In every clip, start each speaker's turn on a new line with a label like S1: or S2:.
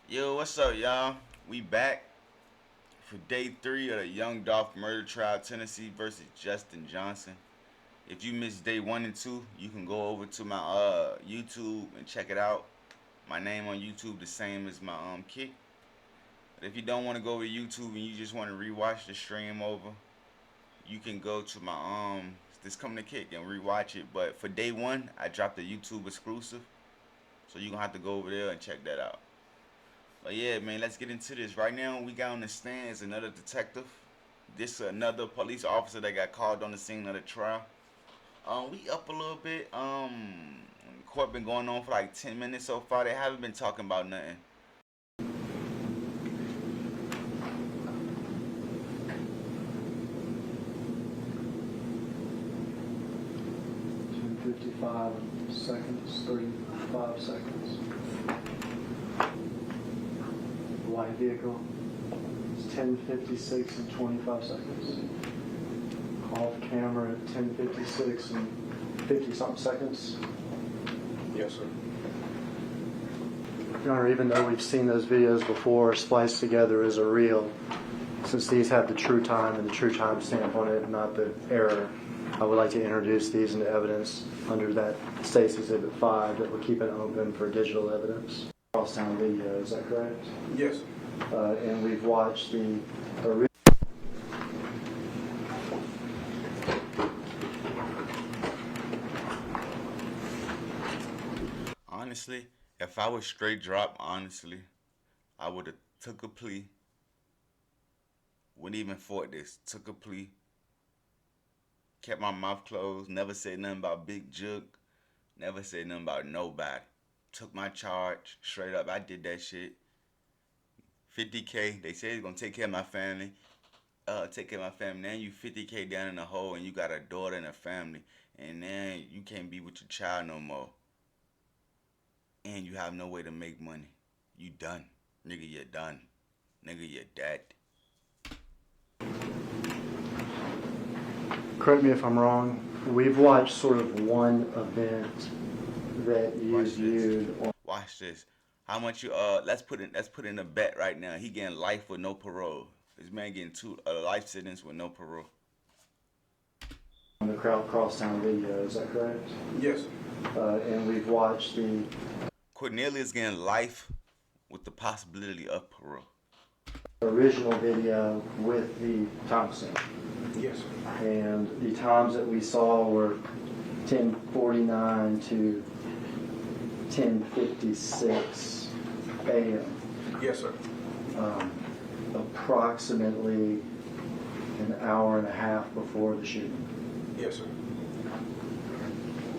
S1: Yo, what's up, y'all? We back for day 3 of the Young Dolph murder trial, Tennessee versus Justin Johnson. If you missed day 1 and 2, you can go over to my YouTube and check it out. My name on YouTube the same as my kick. But if you don't want to go over to YouTube and you just want to rewatch the stream over, you can go to my this coming to kick and rewatch it. But for day 1, I dropped a YouTube exclusive, so you're gonna have to go over there and check that out. But yeah, man, let's get into this. Right now, we got on the stands another detective. This another police officer that got called on the scene of the trial. We up a little bit. Court been going on for like 10 minutes so far. They haven't been talking about nothing.
S2: $2:55 seconds, 35 seconds. White vehicle. It's 10:56 and 25 seconds. Off camera at 10:56 and 50-something seconds.
S3: Yes, sir.
S2: Your Honor, even though we've seen those videos before spliced together as a reel, since these have the true time and the true time stamp on it, not the error, I would like to introduce these into evidence under that State's Exhibit 5 that we're keeping open for digital evidence. Crosstown video, is that correct?
S3: Yes.
S2: And we've watched the original.
S1: Honestly, if I was straight drop, honestly, I would have took a plea. Wouldn't even fought this. Took a plea. Kept my mouth closed. Never said nothing about Big Jug. Never said nothing about nobody. Took my charge straight up. I did that shit. 50K. They said he's gonna take care of my family. Take care of my family. Now you 50K down in the hole and you got a daughter and a family. And now you can't be with your child no more. And you have no way to make money. You done. Nigga, you're done. Nigga, you're dead.
S2: Correct me if I'm wrong. We've watched sort of one event that you viewed on.
S1: Watch this. How much you let's put in a bet right now. He getting life with no parole. This man getting a life sentence with no parole.
S2: On the crosstown video, is that correct?
S3: Yes.
S2: And we've watched the
S1: Cornelius getting life with the possibility of parole.
S2: original video with the timestamp.
S3: Yes, sir.
S2: And the times that we saw were 10:49 to 10:56 a.m.
S3: Yes, sir.
S2: Approximately an hour and a half before the shooting.
S3: Yes, sir.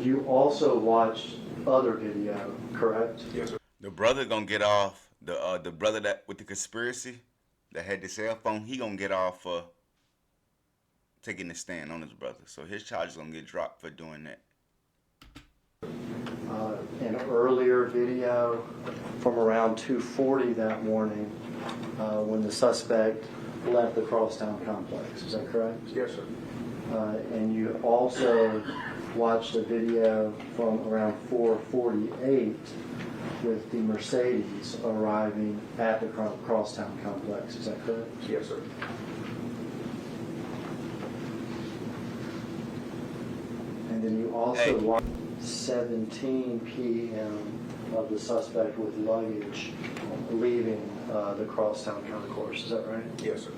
S2: You also watched other video, correct?
S3: Yes, sir.
S1: The brother gonna get off. The brother that with the conspiracy that had the cell phone, he gonna get off for taking the stand on his brother. So his charge is gonna get dropped for doing that.
S2: An earlier video from around 2:40 that morning when the suspect left the Crosstown complex. Is that correct?
S3: Yes, sir.
S2: And you also watched a video from around 4:48 with the Mercedes arriving at the Crosstown complex. Is that correct?
S3: Yes, sir.
S2: And then you also watched 17 p.m. of the suspect with luggage leaving the Crosstown concourse. Is that right?
S3: Yes, sir.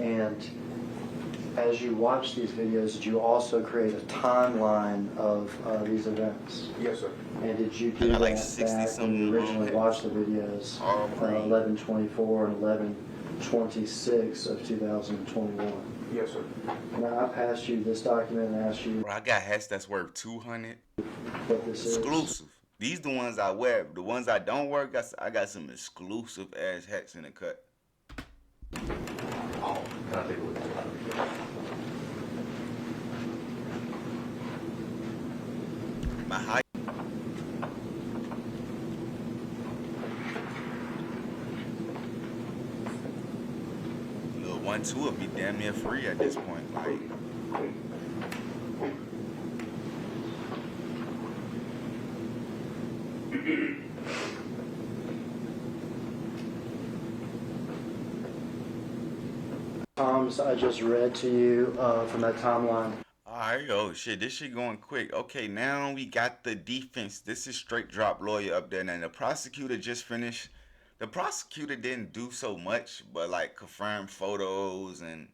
S2: And as you watch these videos, did you also create a timeline of these events?
S3: Yes, sir.
S2: And did you do
S1: got
S2: that
S1: like 60
S2: back when
S1: something
S2: you originally
S1: on
S2: watched the videos,
S1: Oh, bro.
S2: 11/24 and 11/26 of 2021?
S3: Yes, sir.
S2: Now, I passed you this document and asked you
S1: Bro, I got hats that's worth 200.
S2: what this is.
S1: Exclusive. These the ones I wear. The ones I don't wear, I got some exclusive ass hats in the cut.
S3: Oh, can I take a look?
S1: My high. Little 1-2 will be damn near free at this point. Like.
S2: Toms I just read to you from that timeline.
S1: Alright, oh shit, this shit going quick. Okay, now we got the defense. This is straight drop lawyer up there. Now the prosecutor just finished. The prosecutor didn't do so much, but like confirm photos and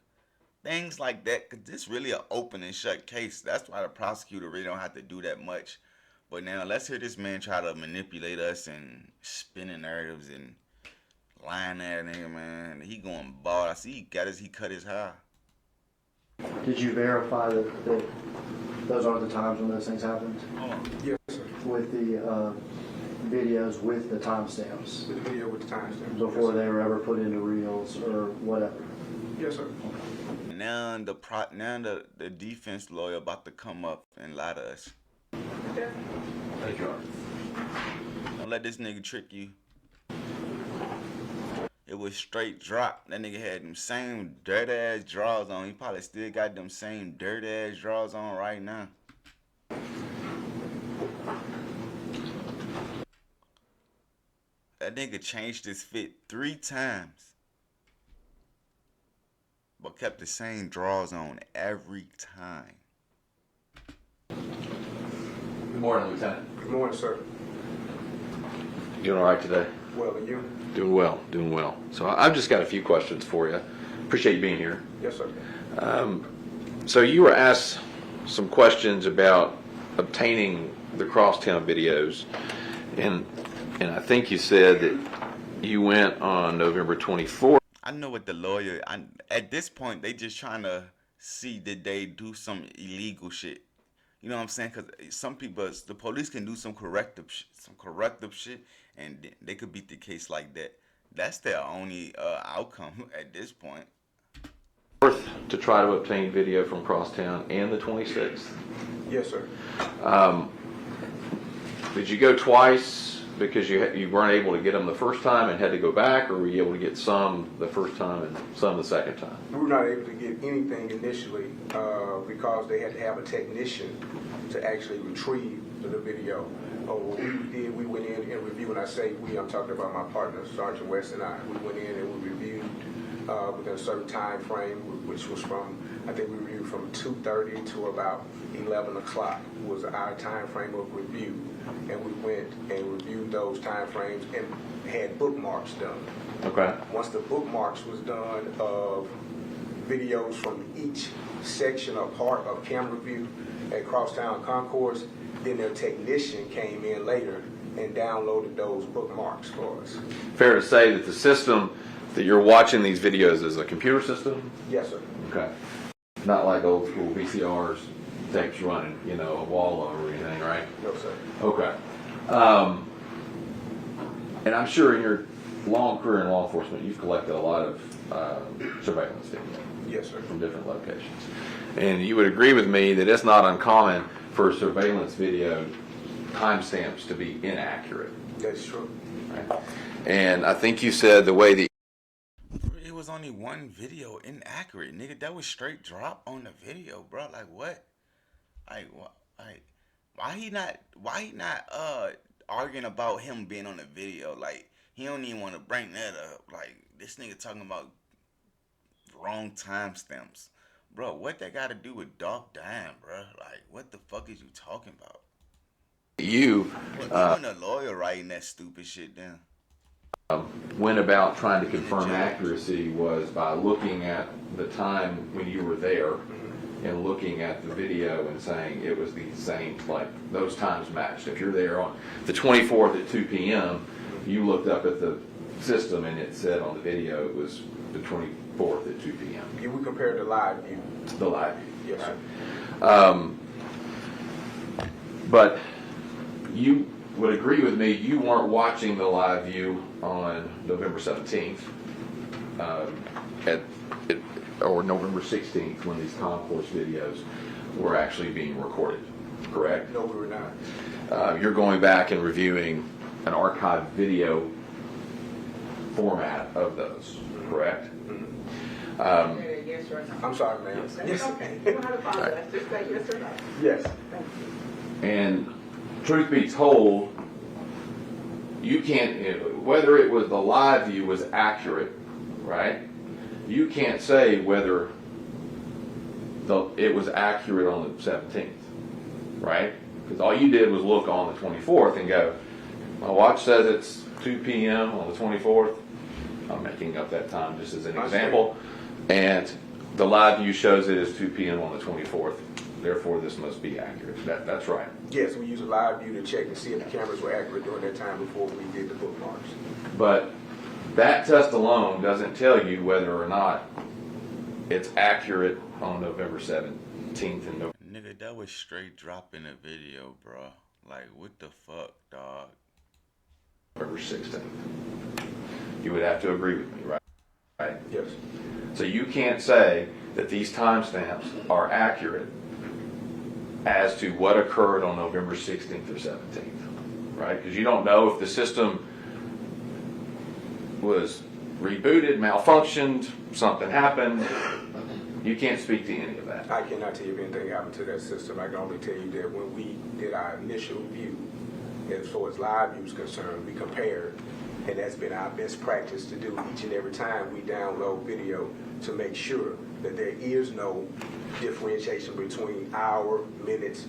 S1: things like that. Cause this really an open and shut case. That's why the prosecutor really don't have to do that much. But now let's hear this man try to manipulate us and spinning narratives and lying at nigga, man. He going bald. I see he cut his hair.
S2: Did you verify that those are the times when those things happened?
S3: Yes, sir.
S2: With the videos with the timestamps?
S3: With the video with the timestamp.
S2: Before
S3: yes,
S2: they were ever put into reels or whatever?
S3: Yes, sir.
S1: Now the defense lawyer about to come up and lie to us.
S3: Thank you.
S1: Don't let this nigga trick you. It was straight drop. That nigga had them same dirt ass drawers on. He probably still got them same dirt ass drawers on right now. That nigga changed his fit 3 times. But kept the same drawers on every time.
S4: Good morning, Lieutenant.
S3: Good morning, sir.
S4: You doing all right today?
S3: Well, and you?
S4: Doing well, doing well. So I've just got a few questions for you. Appreciate you being here.
S3: Yes, sir.
S4: So you were asked some questions about obtaining the crosstown videos, and I think you said that you went on November 24th.
S1: I know what the lawyer, at this point, they just trying to see did they do some illegal shit. You know what I'm saying? Because some people, the police can do some corrective shit, and they could beat the case like that. That's their only outcome at this point.
S4: To try to obtain video from crosstown and the 26th.
S3: Yes, sir.
S4: Did you go twice because you weren't able to get them the first time and had to go back, or were you able to get some the first time and some the second time?
S3: We were not able to get anything initially because they had to have a technician to actually retrieve the video. What we did, we went in and reviewed. When I say we, I'm talking about my partner, Sergeant West, and I. We went in and we reviewed within a certain time frame, which was from, I think we reviewed from 2:30 to about 11 o'clock was our time frame of review. And we went and reviewed those time frames and had bookmarks done.
S4: Okay.
S3: Once the bookmarks was done of videos from each section or part of camera view at Crosstown Concourse, then their technician came in later and downloaded those bookmarks for us.
S4: Fair to say that the system that you're watching these videos is a computer system?
S3: Yes, sir.
S4: Okay. Not like old school VCRs, tapes running, a wall or anything, right?
S3: No, sir.
S4: Okay. And I'm sure in your long career in law enforcement, you've collected a lot of surveillance video.
S3: Yes, sir.
S4: From different locations. And you would agree with me that it's not uncommon for surveillance video timestamps to be inaccurate.
S3: That's true.
S4: Right? And I think you said the way that
S1: It was only one video inaccurate, nigga. That was straight drop on the video, bro. Like what? Like what? Like why he not arguing about him being on the video? Like he don't even want to bring that up. Like this nigga talking about wrong timestamps, bro. What that got to do with Dolph dying, bro? Like what the fuck is you talking about?
S4: you
S1: Even a lawyer writing that stupid shit down.
S4: went about trying to confirm accuracy was by looking at the time when you were there and looking at the video and saying it was the same, like those times matched. If you're there on the 24th at 2 p.m., you looked up at the system and it said on the video it was the 24th at 2 p.m.
S3: Yeah, we compared the live view.
S4: The live view.
S3: Yes, sir.
S4: But you would agree with me, you weren't watching the live view on November 17th or November 16th when these concourse videos were actually being recorded, correct?
S3: No, we were not.
S4: You're going back and reviewing an archived video format of those, correct?
S5: Yes or no?
S3: I'm sorry, ma'am. Yes.
S5: Okay, you don't have to apologize. Just say yes or no.
S3: Yes.
S5: Thank you.
S4: And truth be told, you can't, whether it was the live view was accurate, right? you can't say whether it was accurate on the 17th, right? Because all you did was look on the 24th and go, my watch says it's 2 p.m. on the 24th. I'm making up that time just as an example. And the live view shows it as 2 p.m. on the 24th. Therefore, this must be accurate. That's right.
S3: Yes, we use a live view to check and see if the cameras were accurate during that time before we did the bookmarks.
S4: But that test alone doesn't tell you whether or not it's accurate on November 17th and November.
S1: Nigga, that was straight dropping a video, bro. Like, what the fuck, dog?
S4: November 16th. You would have to agree with me, right? Right.
S3: Yes.
S4: So you can't say that these timestamps are accurate as to what occurred on November 16th or 17th, right? Because you don't know if the system was rebooted, malfunctioned, something happened. You can't speak to any of that.
S3: I cannot tell you if anything happened to that system. I can only tell you that when we did our initial view, as far as live view is concerned, we compared, and that's been our best practice to do each and every time we download video to make sure that there is no differentiation between hour, minutes,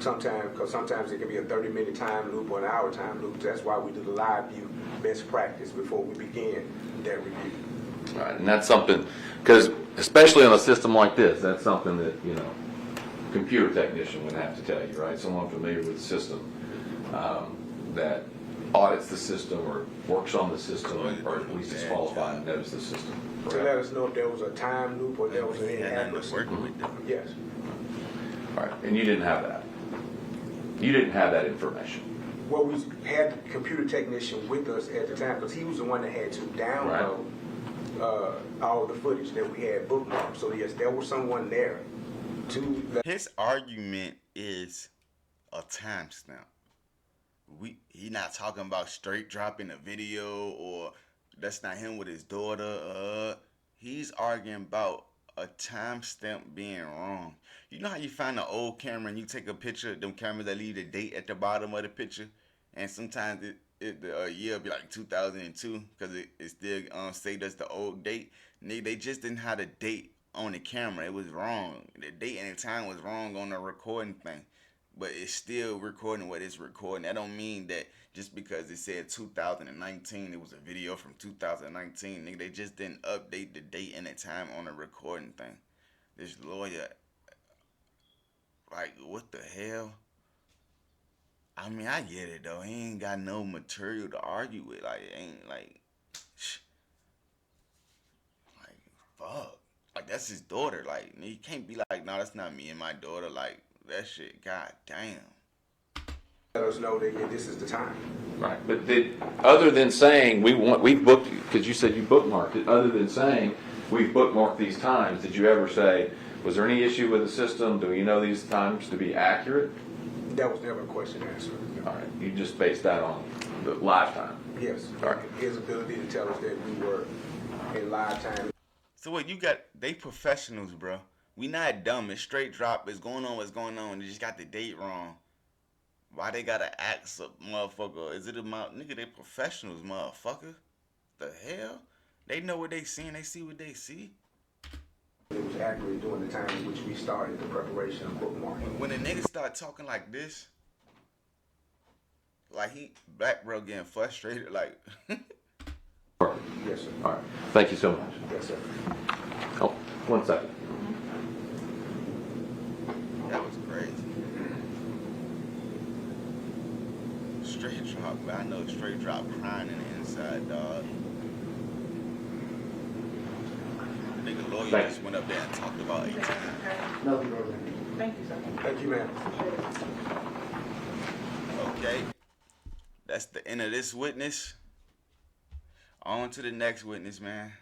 S3: sometimes, because sometimes it can be a 30-minute time loop or an hour time loop. That's why we do the live view best practice before we begin that review.
S4: All right, and that's something, because especially on a system like this, that's something that, you know, computer technician would have to tell you, right? Someone familiar with the system that audits the system or works on the system or at least is qualified and knows the system.
S3: To let us know if there was a time loop or there was any accuracy.
S1: Working with them.
S3: Yes.
S4: All right, and you didn't have that. You didn't have that information.
S3: Well, we had the computer technician with us at the time because he was the one that had to download all of the footage that we had bookmarked. So yes, there was someone there to.
S1: His argument is a timestamp. He not talking about straight dropping a video or that's not him with his daughter. He's arguing about a timestamp being wrong. You know how you find an old camera and you take a picture, them cameras that leave the date at the bottom of the picture, and sometimes the year be like 2002 because it still say that's the old date. They just didn't have the date on the camera. It was wrong. The date and the time was wrong on the recording thing. But it's still recording what it's recording. That don't mean that just because it said 2019, it was a video from 2019. Nigga, they just didn't update the date and the time on the recording thing. This lawyer, like, what the hell? I mean, I get it, though. He ain't got no material to argue with. Like, it ain't, like, fuck. Like, that's his daughter. Like, he can't be like, no, that's not me and my daughter. Like, that shit, god damn.
S3: Let us know that yeah, this is the time.
S4: Right, but other than saying we booked, because you said you bookmarked it, other than saying we've bookmarked these times, did you ever say, was there any issue with the system? Do you know these times to be accurate?
S3: That was never a question answered.
S4: All right, you just based that on the live time.
S3: Yes.
S4: All right.
S3: His ability to tell us that we were in live time.
S1: So what you got? They professionals, bro. We not dumb. It's straight drop. It's going on what's going on. They just got the date wrong. Why they gotta ask a motherfucker? Is it about nigga? They professionals, motherfucker. The hell? They know what they seeing. They see what they see.
S3: It was accurate during the time in which we started the preparation of bookmarking.
S1: When a nigga start talking like this, like black bro getting frustrated, like.
S3: Yes, sir.
S4: All right, thank you so much.
S3: Yes, sir.
S4: Oh, 1 second.
S1: That was crazy. Straight drop, man. I know straight drop crying in the inside, dog. Nigga lawyer just went up there and talked about 18.
S2: Nothing wrong.
S5: Thank you, sir.
S3: Thank you, ma'am.
S1: Okay. That's the end of this witness. On to the next witness, man.